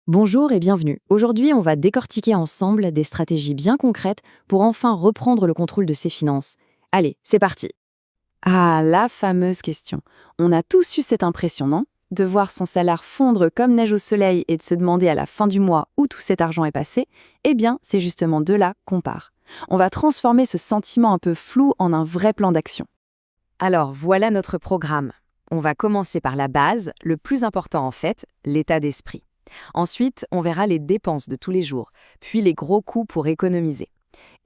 Bonjour et bienvenue. Aujourd'hui, on va décortiquer ensemble des stratégies bien concrètes pour enfin reprendre le contrôle de ses finances. Allez, c'est parti. Ah, la fameuse question. On a tous eu cette impression, non? De voir son salaire fondre comme neige au soleil et de se demander à la fin du mois où tout cet argent est passé. Eh bien, c'est justement de là qu'on part. On va transformer ce sentiment un peu flou en un vrai plan d'action. Alors, voilà notre programme. On va commencer par la base, le plus important en fait, l'état d'esprit. Ensuite, on verra les dépenses de tous les jours, puis les gros coûts pour économiser.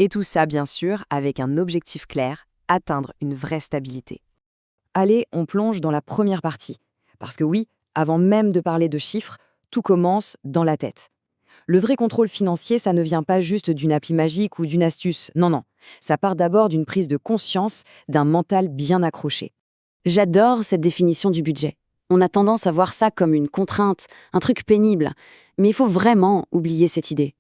Et tout ça, bien sûr, avec un objectif clair, atteindre une vraie stabilité. Allez, on plonge dans la première partie. Parce que oui, avant même de parler de chiffres, tout commence dans la tête. Le vrai contrôle financier, ça ne vient pas juste d'une appli magique ou d'une astuce, non, non. Ça part d'abord d'une prise de conscience, d'un mental bien accroché. J'adore cette définition du budget. On a tendance à voir ça comme une contrainte, un truc pénible, mais il faut vraiment oublier cette idée.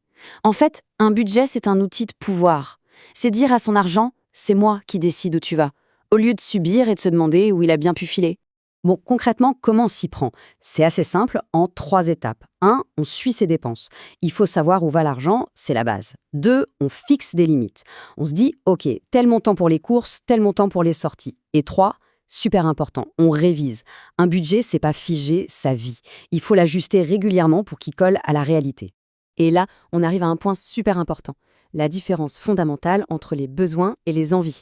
En fait, un budget, c'est un outil de pouvoir. C'est dire à son argent, c'est moi qui décide où tu vas, au lieu de subir et de se demander où il a bien pu filer. Bon, concrètement, comment on s'y prend? C'est assez simple, en 3 étapes. 1, on suit ses dépenses. Il faut savoir où va l'argent, c'est la base. 2, on fixe des limites. On se dit, ok, tel montant pour les courses, tel montant pour les sorties. Et 3, super important, on révise. Un budget, c'est pas figé, ça vit. Il faut l'ajuster régulièrement pour qu'il colle à la réalité. Et là, on arrive à un point super important, la différence fondamentale entre les besoins et les envies.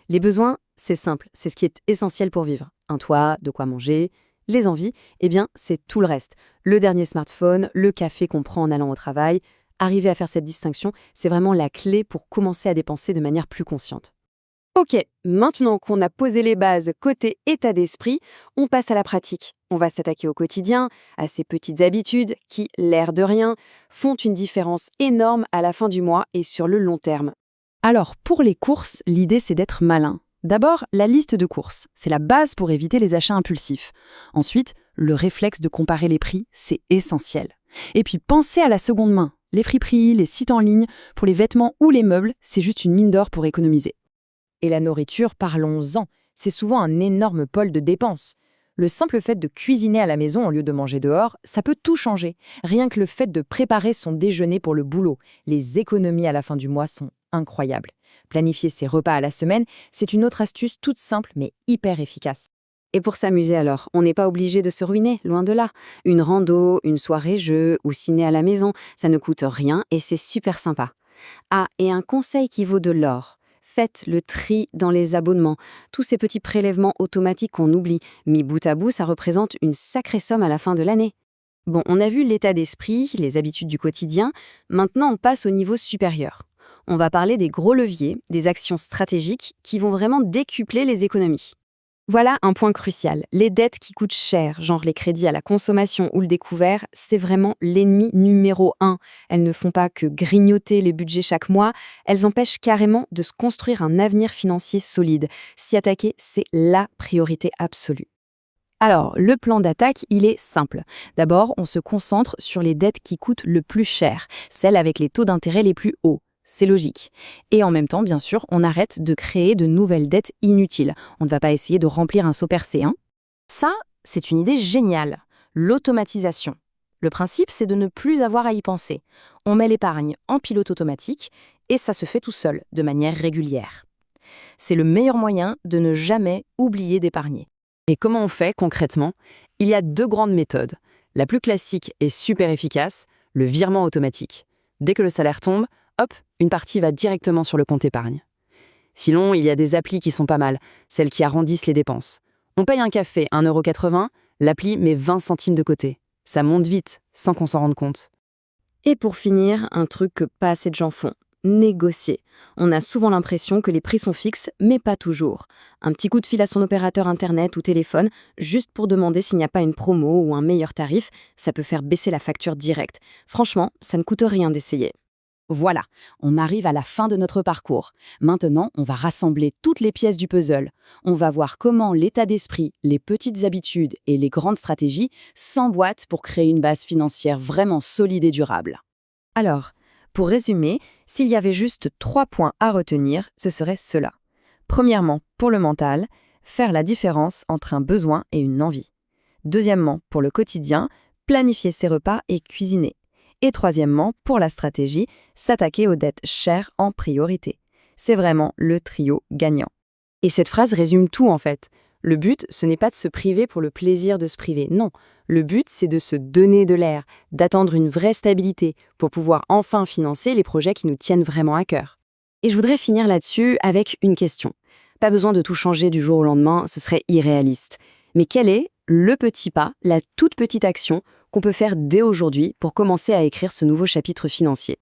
Les besoins, c'est simple, c'est ce qui est essentiel pour vivre. Un toit, de quoi manger. Les envies, eh bien, c'est tout le reste. Le dernier smartphone, le café qu'on prend en allant au travail. Arriver à faire cette distinction, c'est vraiment la clé pour commencer à dépenser de manière plus consciente. Ok, maintenant qu'on a posé les bases côté état d'esprit, on passe à la pratique. On va s'attaquer au quotidien, à ces petites habitudes qui, l'air de rien, font une différence énorme à la fin du mois et sur le long terme. Alors, pour les courses, l'idée c'est d'être malin. D'abord, la liste de courses. C'est la base pour éviter les achats impulsifs. Ensuite, le réflexe de comparer les prix, c'est essentiel. Et puis, pensez à la seconde main. Les friperies, les sites en ligne, pour les vêtements ou les meubles, c'est juste une mine d'or pour économiser. Et la nourriture, parlons-en. C'est souvent un énorme pôle de dépenses. Le simple fait de cuisiner à la maison au lieu de manger dehors, ça peut tout changer. Rien que le fait de préparer son déjeuner pour le boulot, les économies à la fin du mois sont incroyables. Planifier ses repas à la semaine, c'est une autre astuce toute simple mais hyper efficace. Et pour s'amuser alors, on n'est pas obligé de se ruiner, loin de là. Une rando, une soirée jeu ou ciné à la maison, ça ne coûte rien et c'est super sympa. Ah, et un conseil qui vaut de l'or. Faites le tri dans les abonnements. Tous ces petits prélèvements automatiques qu'on oublie, mis bout à bout, ça représente une sacrée somme à la fin de l'année. Bon, on a vu l'état d'esprit, les habitudes du quotidien. Maintenant, on passe au niveau supérieur. On va parler des gros leviers, des actions stratégiques qui vont vraiment décupler les économies. Voilà un point crucial. Les dettes qui coûtent cher, genre les crédits à la consommation ou le découvert, c'est vraiment l'ennemi numéro 1. Elles ne font pas que grignoter les budgets chaque mois, elles empêchent carrément de se construire un avenir financier solide. S'y attaquer, c'est la priorité absolue. Alors, le plan d'attaque, il est simple. D'abord, on se concentre sur les dettes qui coûtent le plus cher, celles avec les taux d'intérêt les plus hauts. C'est logique. Et en même temps, bien sûr, on arrête de créer de nouvelles dettes inutiles. On ne va pas essayer de remplir un seau percé, hein. Ça, c'est une idée géniale. L'automatisation. Le principe, c'est de ne plus avoir à y penser. On met l'épargne en pilote automatique et ça se fait tout seul, de manière régulière. C'est le meilleur moyen de ne jamais oublier d'épargner. Et comment on fait concrètement? Il y a 2 grandes méthodes. La plus classique et super efficace, le virement automatique. Dès que le salaire tombe, hop, une partie va directement sur le compte épargne. Sinon, il y a des applis qui sont pas mal, celles qui arrondissent les dépenses. On paye un café 1,80 €, l'appli met 20 centimes de côté. Ça monte vite, sans qu'on s'en rende compte. Et pour finir, un truc que pas assez de gens font. Négocier. On a souvent l'impression que les prix sont fixes, mais pas toujours. Un petit coup de fil à son opérateur internet ou téléphone, juste pour demander s'il n'y a pas une promo ou un meilleur tarif, ça peut faire baisser la facture directe. Franchement, ça ne coûte rien d'essayer. Voilà, on arrive à la fin de notre parcours. Maintenant, on va rassembler toutes les pièces du puzzle. On va voir comment l'état d'esprit, les petites habitudes et les grandes stratégies s'emboîtent pour créer une base financière vraiment solide et durable. Alors, pour résumer, s'il y avait juste 3 points à retenir, ce serait cela. Premièrement, pour le mental, faire la différence entre un besoin et une envie. Deuxièmement, pour le quotidien, planifier ses repas et cuisiner. Et troisièmement, pour la stratégie, s'attaquer aux dettes chères en priorité. C'est vraiment le trio gagnant. Et cette phrase résume tout en fait. Le but, ce n'est pas de se priver pour le plaisir de se priver, non. Le but, c'est de se donner de l'air, d'attendre une vraie stabilité pour pouvoir enfin financer les projets qui nous tiennent vraiment à cœur. Et je voudrais finir là-dessus avec une question. Pas besoin de tout changer du jour au lendemain, ce serait irréaliste. Mais quel est le petit pas, la toute petite action qu'on peut faire dès aujourd'hui pour commencer à écrire ce nouveau chapitre financier ?